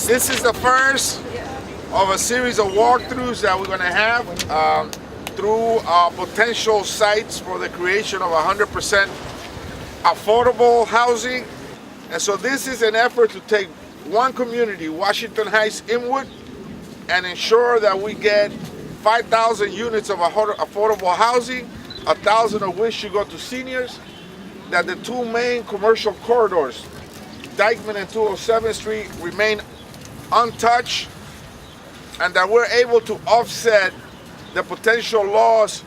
This is the first of a series of walkthroughs that we're going to have through potential sites for the creation of 100% affordable housing. And so this is an effort to take one community, Washington Heights, Inwood, and ensure that we get 5,000 units of affordable housing, 1,000 of which should go to seniors, that the two main commercial corridors, Dykeman and 207th Street, remain untouched, and that we're able to offset the potential loss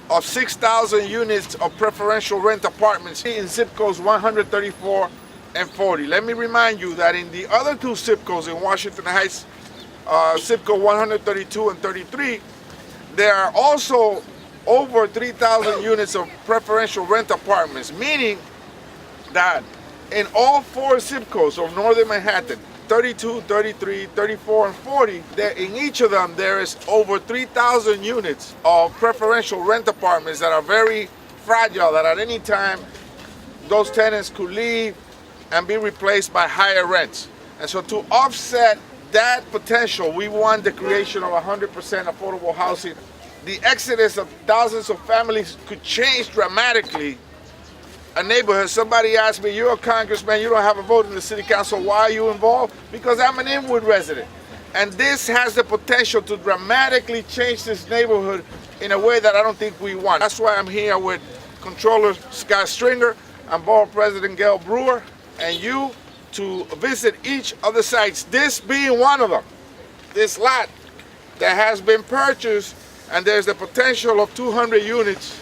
of 6,000 units of preferential rent apartments in zip codes 134 and 40. Let me remind you that in the other two zip codes in Washington Heights, zip code 132 and 33, there are also over 3,000 units of preferential rent apartments, meaning that in all four zip codes of northern Manhattan, 32, 33, 34, and 40, in each of them there is over 3,000 units of preferential rent apartments that are very fragile, that at any time those tenants could leave and be replaced by higher rents. And so to offset that potential, we want the creation of 100% affordable housing. The exodus of thousands of families could change dramatically a neighborhood. Somebody asked me, you're a congressman, you don't have a vote in the city council, why are you involved? Because I'm an Inwood resident. And this has the potential to dramatically change this neighborhood in a way that I don't think we want. That's why I'm here with Controller Scott Stringer and Borough President Gale Brewer and you to visit each of the sites, this being one of them. This lot that has been purchased, and there's the potential of 200 units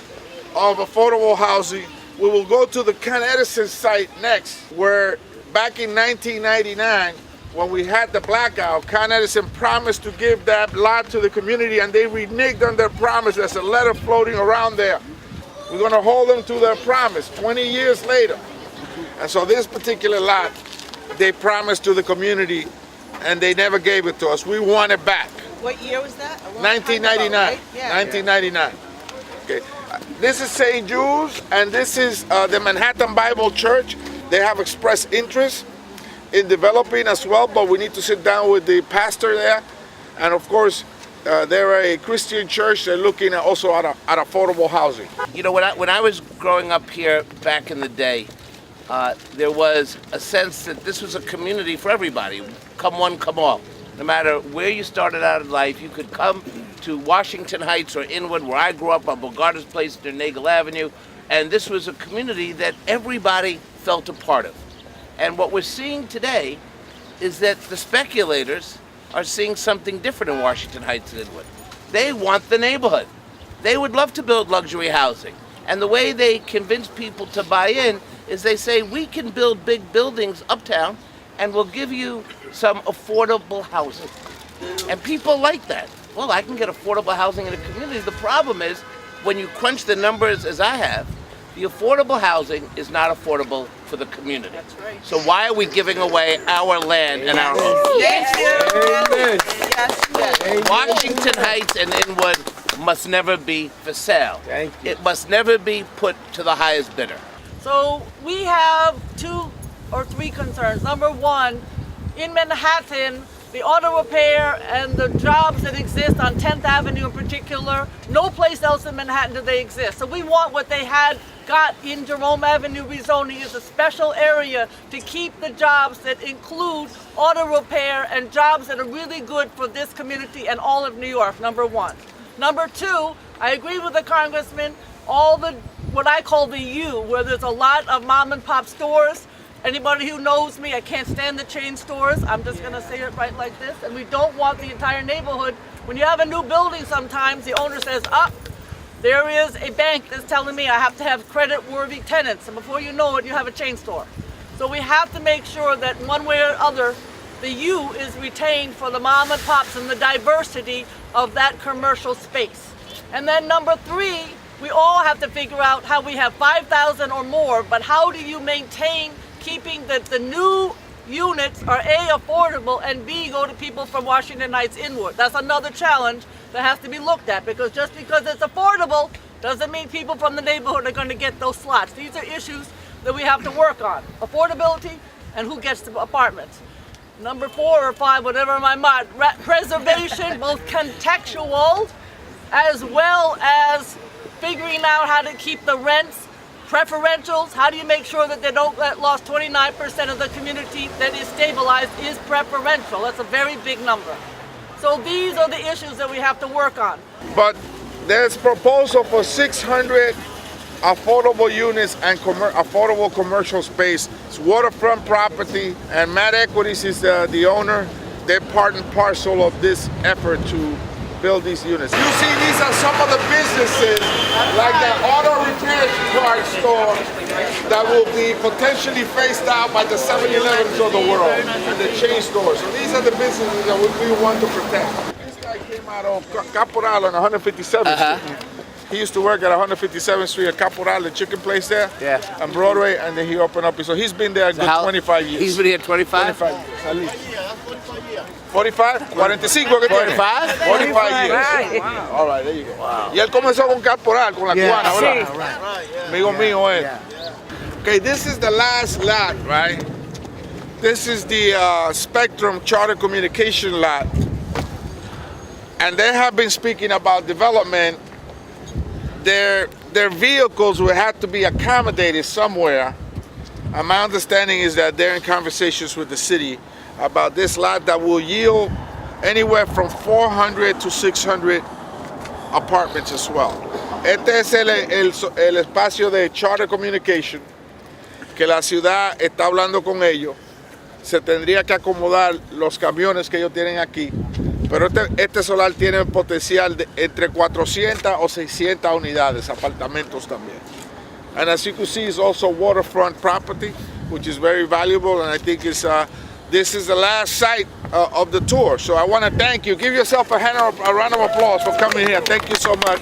of affordable housing. We will go to the Con Edison site next, where back in 1999, when we had the blackout, Con Edison promised to give that lot to the community, and they reneged on their promise. There's a letter floating around there. We're going to hold them to their promise 20 years later. And so this particular lot, they promised to the community, and they never gave it to us. We want it back. What year was that? 1999. Right? Yeah. 1999. Okay. This is St. Jude's, and this is the Manhattan Bible Church. They have expressed interest in developing as well, but we need to sit down with the pastor there. And of course, they're a Christian church. They're looking also at affordable housing. You know, when I was growing up here back in the day, there was a sense that this was a community for everybody. Come one, come all. No matter where you started out in life, you could come to Washington Heights or Inwood, where I grew up on Bogarta's Place near Nagel Avenue, and this was a community that everybody felt a part of. And what we're seeing today is that the speculators are seeing something different in Washington Heights and Inwood. They want the neighborhood. They would love to build luxury housing. And the way they convince people to buy in is they say, we can build big buildings uptown and we'll give you some affordable housing. And people like that. Well, I can get affordable housing in a community. The problem is, when you crunch the numbers as I have, the affordable housing is not affordable for the community. That's right. So why are we giving away our land and our homes? Thank you. Yes. Washington Heights and Inwood must never be for sale. Thank you. It must never be put to the highest bidder. So we have 2 or 3 concerns. Number one, in Manhattan, the auto repair and the jobs that exist on 10th Avenue in particular, no place else in Manhattan do they exist. So we want what they had got in Jerome Avenue rezoning is a special area to keep the jobs that include auto repair and jobs that are really good for this community and all of New York, number one. Number two, I agree with the congressman, all the, what I call the U, where there's a lot of mom and pop stores. Anybody who knows me, I can't stand the chain stores. I'm just gonna say it right like this. And we don't want the entire neighborhood. When you have a new building sometimes, the owner says, there is a bank that's telling me I have to have credit-worthy tenants. And before you know it, you have a chain store. So we have to make sure that one way or other, the U is retained for the mom and pops and the diversity of that commercial space. And then number three, we all have to figure out how we have 5,000 or more, but how do you maintain keeping the new units are A, affordable, and B, go to people from Washington Heights Inwood. That's another challenge that has to be looked at, because just because it's affordable doesn't mean people from the neighborhood are going to get those slots. These are issues that we have to work on. Affordability and who gets the apartments. Number 4 or 5, whatever my mind, preservation, both contextual as well as figuring out how to keep the rents preferentials. How do you make sure that they don't get lost? 29% of the community that is stabilized is preferential. That's a very big number. So these are the issues that we have to work on. But there's proposal for 600 affordable units and affordable commercial space. It's waterfront property, and Mad Equities is the owner. They're part and parcel of this effort to build these units. You see, these are some of the businesses, like the auto repair part store that will be potentially phased out by the 7-Elevens of the world and the chain stores. So these are the businesses that we want to protect. This guy came out of Caporal on 157th Street. He used to work at 157th Street at Caporal, the chicken place there, on Broadway, and then he opened up. So he's been there a good 25 years. He's been here 25? 25 years, at least. 45? 45 que tiene. 45? 45 years. Wow. All right, there you go. Wow. Y él comenzó con Caporal, con la cubana, ¿verdad? Amigo mío, Okay, this is the last lot, right? This is the Spectrum Charter Communication lot. And they have been speaking about development. Their vehicles will have to be accommodated somewhere. And my understanding is that they're in conversations with the city about this lot that will yield anywhere from 400 to 600 apartments as well. Este es el espacio de Charter Communication, que la ciudad está hablando con ellos. Se tendría que acomodar los camiones que ellos tienen aquí, pero este solar tiene potencial de entre 400 o 600 unidades, apartamentos también. And as you can see, it's also waterfront property, which is very valuable, and I think this is the last site of the tour. So I want to thank you. Give yourself a round of applause for coming here. Thank you so much.